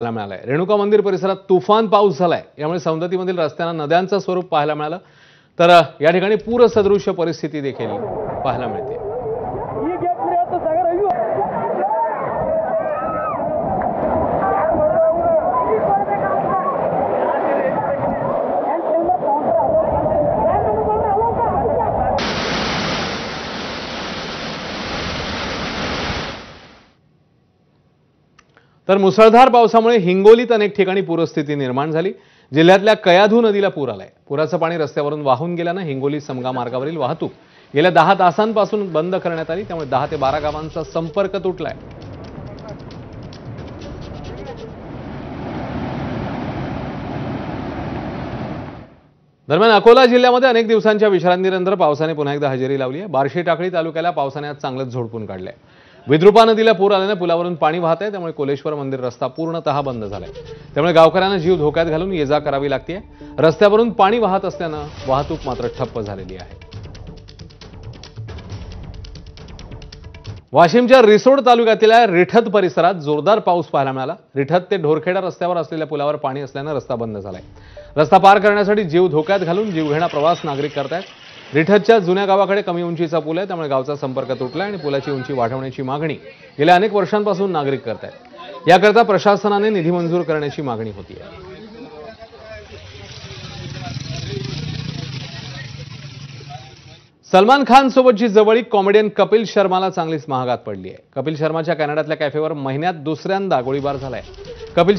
मिळालाय। रेणुका मंदिर परिसरात तुफान पाऊस झालाय। यामुळे सौंदतीमधील रस्त्यांना नद्यांचं स्वरूप पाहायला मिळालं, तर या ठिकाणी पूरसदृश्य परिस्थिती देखील पाहायला मिळते। तर मुसळधार पावसामुळे हिंगोलीत अनेक ठिकाणी पूरस्थिती निर्माण झाली। जिल्ह्यातल्या कयाधू नदीला पूर आलाय। पुराचं पाणी रस्त्यावरून वाहून गेल्यानं हिंगोली समगा मार्गावरील वाहतूक गेल्या 10 तासांपासून बंद करण्यात आली। त्यामुळे 10 ते 12 गावांचा संपर्क तुटलाय। दरम्यान अकोला जिल्ह्यामध्ये अनेक दिवसांच्या विश्रांतीनंतर पावसाने पुन्हा एकदा हजेरी लावली आहे। बार्शी टाकळी तालुक्याला पावसाने आज चांगलंच झोडपून काढलंय। विद्रुपा नदीला पूर आल्याने पुलावरून पाणी वाहत आहे। त्यामुळे कोलेश्वर मंदिर रस्ता पूर्णतः बंद झालाय। त्यामुळे गावकऱ्यांना जीव धोक्यात घालून ये-जा करावी लागते। रस्त्यावरून पाणी वाहत असल्यानं वाहतूक मात्र ठप्प झालेली आहे। वाशिमच्या रिसोड तालुक्यातल्या रिठत परिसरात जोरदार पाऊस पाहायला मिळाला। रिठत ते ढोरखेडा रस्त्यावर असलेल्या पुलावर पाणी असल्यानं रस्ता बंद झालाय। रस्ता पार करण्यासाठी जीव धोक्यात घालून जीवघेणा प्रवास नागरिक करतायत। रिठतच्या जुन्या गावाकडे कमी उंचीचा पूल आहे। त्यामुळे गावचा संपर्क तुटला आणि पुलाची उंची वाढवण्याची मागणी गेल्या अनेक वर्षांपासून नागरिक करतायत। याकरता प्रशासनाने निधी मंजूर करण्याची मागणी होती आहे। सलमान खान सोबतची जवळीक कॉमेडियन कपिल शर्माला चांगलीच महागात पडली आहे। कपिल शर्माच्या कॅनडातल्या कॅफेवर महिन्यात दुसऱ्यांदा गोळीबार झालाय। कपिल